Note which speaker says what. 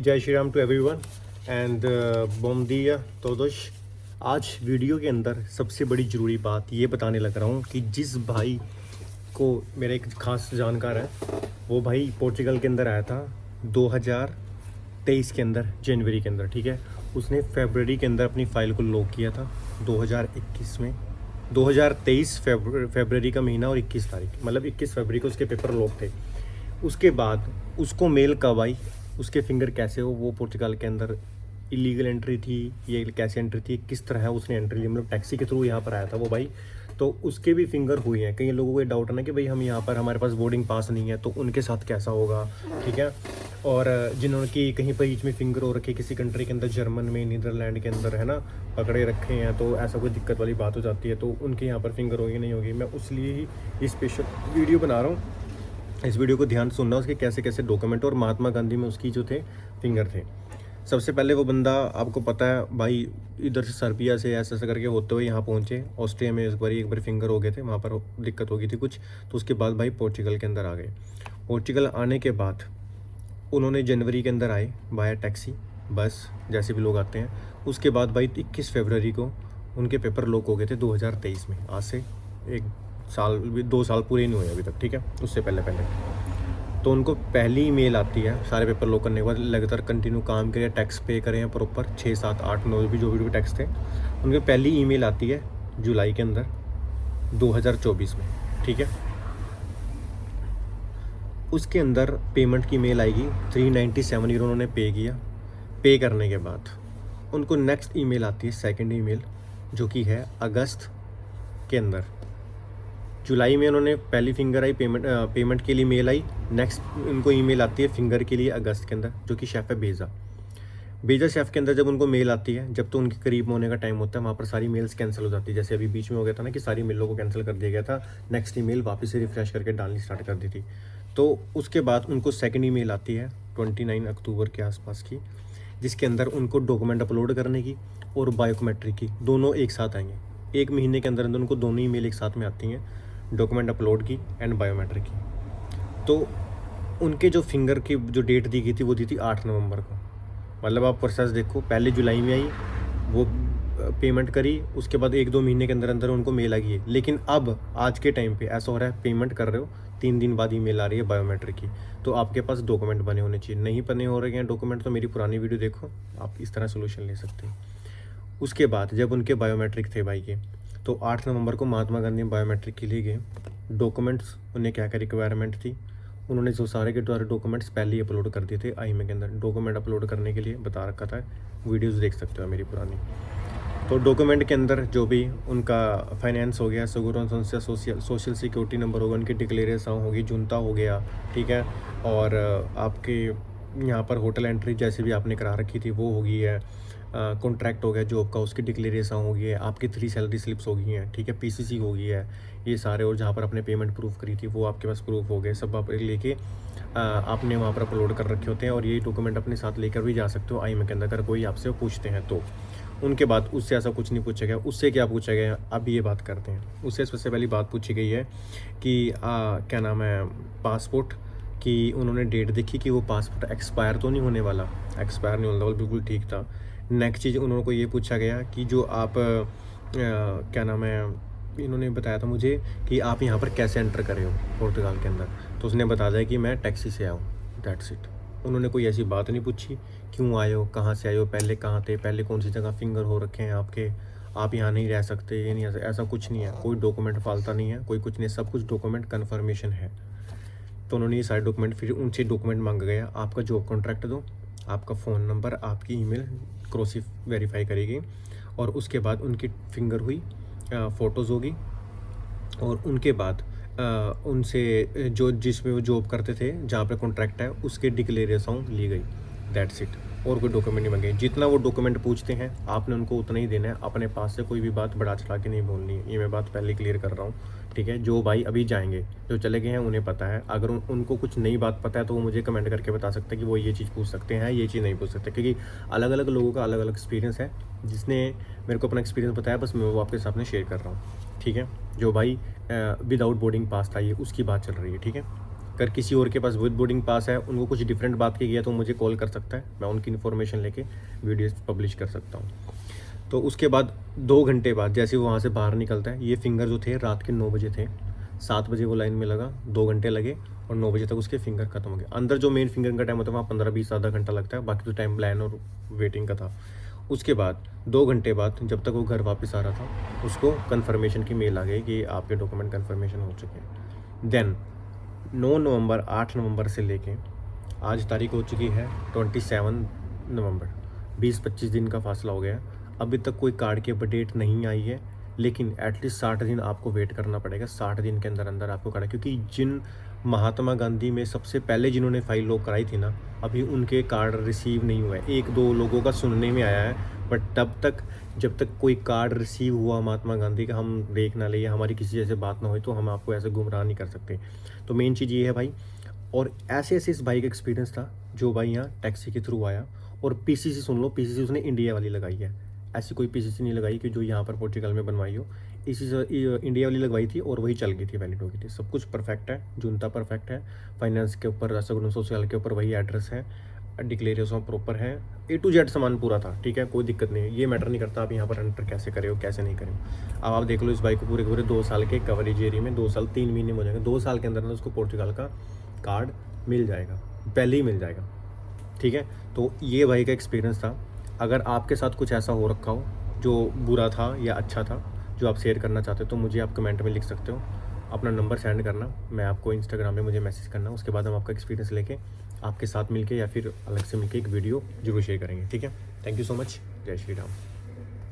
Speaker 1: जय Shri Ram to everyone and बॉम दिया तोदोश। आज वीडियो के अंदर सबसे बड़ी ज़रूरी बात ये बताने लग रहा हूँ कि जिस भाई को मेरा एक खास जानकार है, वो भाई पोर्चुगल के अंदर आया था 2023 के अंदर, जनवरी के अंदर। ठीक है, उसने फरवरी के अंदर अपनी फ़ाइल को लॉक किया था 2021 में। 2023 फरवरी का महीना और 21 तारीख, मतलब 21 फरवरी को उसके पेपर लॉक थे। उसके बाद उसको मेल कब आई, उसके फिंगर कैसे हो, वो पोर्चुगल के अंदर इलीगल एंट्री थी, ये कैसे एंट्री थी, किस तरह है उसने एंट्री ली, मतलब टैक्सी के थ्रू यहाँ पर आया था वो भाई। तो उसके भी फिंगर हुए हैं। कई लोगों को ये डाउट है ना कि भाई हम यहाँ पर, हमारे पास बोर्डिंग पास नहीं है तो उनके साथ कैसा होगा। ठीक है, और जिन्होंने की कहीं पर बीच में फिंगर हो रखे किसी कंट्री के अंदर, जर्मन में, नीदरलैंड के अंदर, है ना, पकड़े रखे हैं, तो ऐसा कोई दिक्कत वाली बात हो जाती है, तो उनके यहाँ पर फिंगर होगी नहीं होगी। मैं उसलिए ही ये स्पेशल वीडियो बना रहा हूँ। इस वीडियो को ध्यान से सुनना, उसके कैसे कैसे डॉक्यूमेंट और महात्मा गांधी में उसकी जो थे फिंगर थे। सबसे पहले वो बंदा, आपको पता है भाई, इधर से सर्बिया से ऐसा ऐसा करके होते हुए यहाँ पहुँचे। ऑस्ट्रिया में एक बार फिंगर हो गए थे, वहाँ पर दिक्कत हो गई थी कुछ, तो उसके बाद भाई पोर्चुगल के अंदर आ गए। पोर्चुगल आने के बाद उन्होंने जनवरी के अंदर आए बाया टैक्सी, बस जैसे भी लोग आते हैं। उसके बाद भाई 21 फरवरी को उनके पेपर लॉक हो गए थे 2023 में। आज से एक साल, 2 साल पूरे नहीं हुए अभी तक। ठीक है, उससे पहले तो उनको पहली ईमेल आती है सारे पेपर लॉक करने के बाद। लगातार कंटिन्यू काम करें, टैक्स पे करें प्रॉपर, 6, 7, 8, 9 भी जो भी टैक्स थे, उनकी पहली ईमेल आती है जुलाई के अंदर 2024 में। ठीक है, उसके अंदर पेमेंट की मेल आएगी 397 यूरो उन्होंने पे किया। पे करने के बाद उनको नेक्स्ट ईमेल आती है, सेकंड ईमेल, जो कि है अगस्त के अंदर। जुलाई में उन्होंने पहली फिंगर आई, पेमेंट के लिए मेल आई। नेक्स्ट उनको ईमेल आती है फिंगर के लिए अगस्त के अंदर, जो कि शेफ़ है बेजा शेफ़ के अंदर। जब उनको मेल आती है, जब तो उनके करीब होने का टाइम होता है, वहाँ पर सारी मेल्स कैंसिल हो जाती है। जैसे अभी बीच में हो गया था ना कि सारी मेलों को कैंसिल कर दिया गया था, नेक्स्ट ईमेल वापस से रिफ्रेश करके डालनी स्टार्ट कर दी थी। तो उसके बाद उनको सेकेंड ईमेल आती है 29 अक्टूबर के आसपास की, जिसके अंदर उनको डॉक्यूमेंट अपलोड करने की और बायोमेट्रिक की दोनों एक साथ आएंगे। 1 महीने के अंदर अंदर उनको दोनों ईमेल एक साथ में आती हैं, डॉक्यूमेंट अपलोड की एंड बायोमेट्रिक की। तो उनके जो फिंगर की जो डेट दी गई थी, वो दी थी 8 नवंबर को। मतलब आप प्रोसेस देखो, पहले जुलाई में आई, वो पेमेंट करी, उसके बाद 1-2 महीने के अंदर अंदर उनको मेल आ गई है। लेकिन अब आज के टाइम पे ऐसा हो रहा है, पेमेंट कर रहे हो, 3 दिन बाद ईमेल आ रही है बायोमेट्रिक की। तो आपके पास डॉक्यूमेंट बने होने चाहिए। नहीं बने हो रहे हैं डॉक्यूमेंट, तो मेरी पुरानी वीडियो देखो, आप इस तरह सोल्यूशन ले सकते हैं। उसके बाद जब उनके बायोमेट्रिक थे भाई के, तो 8 नवंबर को महात्मा गांधी बायोमेट्रिक के लिए गए। डॉक्यूमेंट्स उन्हें क्या क्या रिक्वायरमेंट थी, उन्होंने जो सारे के द्वारा डॉक्यूमेंट्स पहले ही अपलोड कर दिए थे आईएमए के अंदर। डॉक्यूमेंट अपलोड करने के लिए बता रखा था, वीडियोस देख सकते हो मेरी पुरानी। तो डॉक्यूमेंट के अंदर जो भी उनका फाइनेंस हो गया, सिक्योरिटी संस्था, सोशल सिक्योरिटी नंबर होगा, उनकी डिक्लेरेशन होगी, जुनता हो गया, ठीक है, और आपके यहाँ पर होटल एंट्री जैसे भी आपने करा रखी थी वो होगी है, कॉन्ट्रैक्ट हो गया जॉब का, उसकी डिक्लेरेशन हो गई है, आपकी 3 सैलरी स्लिप्स हो गई हैं, ठीक है, पीसीसी हो गई है, ये सारे, और जहाँ पर आपने पेमेंट प्रूफ करी थी वो आपके पास प्रूफ हो गए, सब आप लेके आपने वहाँ पर अपलोड कर रखे होते हैं। और ये डॉक्यूमेंट अपने साथ लेकर भी जा सकते हो आईएमए के अंदर, अगर कोई आपसे पूछते हैं तो। उनके बाद उससे ऐसा कुछ नहीं पूछा गया। उससे क्या पूछा गया, अब ये बात करते हैं। उससे सबसे पहली बात पूछी गई है कि क्या नाम है, पासपोर्ट की उन्होंने डेट देखी कि वो पासपोर्ट एक्सपायर तो नहीं होने वाला। एक्सपायर नहीं होने वाला, बिल्कुल ठीक था। नेक्स्ट चीज़ उन्होंने को ये पूछा गया कि जो आप क्या नाम है, इन्होंने बताया था मुझे कि आप यहाँ पर कैसे एंटर करे हो पुर्तगाल के अंदर, तो उसने बता दिया कि मैं टैक्सी से आया हूँ, दैट्स इट। उन्होंने कोई ऐसी बात नहीं पूछी क्यों आए हो, कहाँ से आए हो, पहले कहाँ थे, पहले कौन सी जगह फिंगर हो रखे हैं आपके, आप यहाँ नहीं रह सकते, ये नहीं, ऐसा कुछ नहीं है। कोई डॉक्यूमेंट फालता नहीं है, कोई कुछ नहीं, सब कुछ डॉक्यूमेंट कन्फर्मेशन है। तो उन्होंने ये सारे डॉक्यूमेंट, फिर उनसे डॉक्यूमेंट मांगा गया, आपका जॉब कॉन्ट्रैक्ट दो, आपका फ़ोन नंबर, आपकी ईमेल क्रॉस वेरीफाई करेगी, और उसके बाद उनकी फिंगर हुई, फ़ोटोज़ होगी, और उनके बाद उनसे जो जिसमें वो जॉब करते थे, जहाँ पे कॉन्ट्रैक्ट है, उसके डिक्लेरेशन ली गई, दैट्स इट। और कोई डॉक्यूमेंट नहीं मांगे। जितना वो डॉक्यूमेंट पूछते हैं आपने उनको उतना ही देना है, अपने पास से कोई भी बात बढ़ा चढ़ा के नहीं बोलनी है। ये मैं बात पहले क्लियर कर रहा हूँ, ठीक है। जो भाई अभी जाएंगे, जो चले गए हैं, उन्हें पता है। अगर उनको कुछ नई बात पता है तो वो मुझे कमेंट करके बता सकते हैं कि वो ये चीज़ पूछ सकते हैं, ये चीज़ नहीं पूछ सकते, क्योंकि अलग अलग लोगों का अलग अलग एक्सपीरियंस है। जिसने मेरे को अपना एक्सपीरियंस बताया, बस मैं वो आपके सामने शेयर कर रहा हूँ, ठीक है। जो भाई विदाउट बोर्डिंग पास था, ये उसकी बात चल रही है, ठीक है। अगर किसी और के पास विद बोर्डिंग पास है, उनको कुछ डिफरेंट बात की गया तो मुझे कॉल कर सकता है, मैं उनकी इन्फॉर्मेशन लेके वीडियोस पब्लिश कर सकता हूँ। तो उसके बाद 2 घंटे बाद जैसे वो वहाँ से बाहर निकलता है, ये फिंगर जो थे रात के 9 बजे थे, 7 बजे वो लाइन में लगा, 2 घंटे लगे और 9 बजे तक उसके फिंगर खत्म हो गए। अंदर जो मेन फिंगर का टाइम होता है वहाँ 15-20 आधा घंटा लगता है, बाकी तो टाइम प्लान और वेटिंग का था। उसके बाद 2 घंटे बाद जब तक वो घर वापस आ रहा था, उसको कन्फर्मेशन की मेल आ गई कि आपके डॉक्यूमेंट कन्फर्मेशन हो चुके हैं। देन 9 नवंबर 8 नवंबर से लेके आज तारीख हो चुकी है 27 नवंबर, 20-25 दिन का फासला हो गया है। अभी तक कोई कार्ड की अपडेट नहीं आई है, लेकिन एटलीस्ट 60 दिन आपको वेट करना पड़ेगा। 60 दिन के अंदर अंदर आपको कार्ड, क्योंकि जिन महात्मा गांधी में सबसे पहले जिन्होंने फाइल लॉक कराई थी ना, अभी उनके कार्ड रिसीव नहीं हुआ है। 1-2 लोगों का सुनने में आया है, बट तब तक जब तक कोई कार्ड रिसीव हुआ महात्मा गांधी का हम देख ना ले, हमारी किसी जैसे बात ना हो, तो हम आपको ऐसे गुमराह नहीं कर सकते। तो मेन चीज़ ये है भाई। और ऐसे ऐसे इस भाई का एक्सपीरियंस था, जो भाई यहाँ टैक्सी के थ्रू आया, और पीसीसी सुन लो, पीसीसी उसने इंडिया वाली लगाई है, ऐसी कोई पीसीसी नहीं लगाई कि जो यहाँ पर पोर्चुगल में बनवाई हो। इसी से इंडिया वाली लगवाई थी और वही चल गई थी, वैलिड हो गई थी। सब कुछ परफेक्ट है, जुनता परफेक्ट है, फाइनेंस के ऊपर, रसगुन सोशल के ऊपर वही एड्रेस है, डिक्लेरेशन प्रॉपर है, A to Z सामान पूरा था, ठीक है, कोई दिक्कत नहीं है। ये मैटर नहीं करता आप यहाँ पर एंटर कैसे करे हो कैसे नहीं करे हो। अब आप देख लो इस बाइक को पूरे पूरे 2 साल के कवरेज एरिया में, 2 साल 3 महीने में हो जाएंगे, 2 साल के अंदर उसको पोर्चुगल का कार्ड मिल जाएगा, पहले ही मिल जाएगा, ठीक है। तो ये भाई का एक्सपीरियंस था। अगर आपके साथ कुछ ऐसा हो रखा हो जो बुरा था या अच्छा था, जो आप शेयर करना चाहते हो, तो मुझे आप कमेंट में लिख सकते हो। अपना नंबर सेंड करना, मैं आपको इंस्टाग्राम में मुझे मैसेज करना, उसके बाद हम आपका एक्सपीरियंस लेके आपके साथ मिलके या फिर अलग से मिलके एक वीडियो जरूर शेयर करेंगे, ठीक है। Thank you so much. जय श्री राम।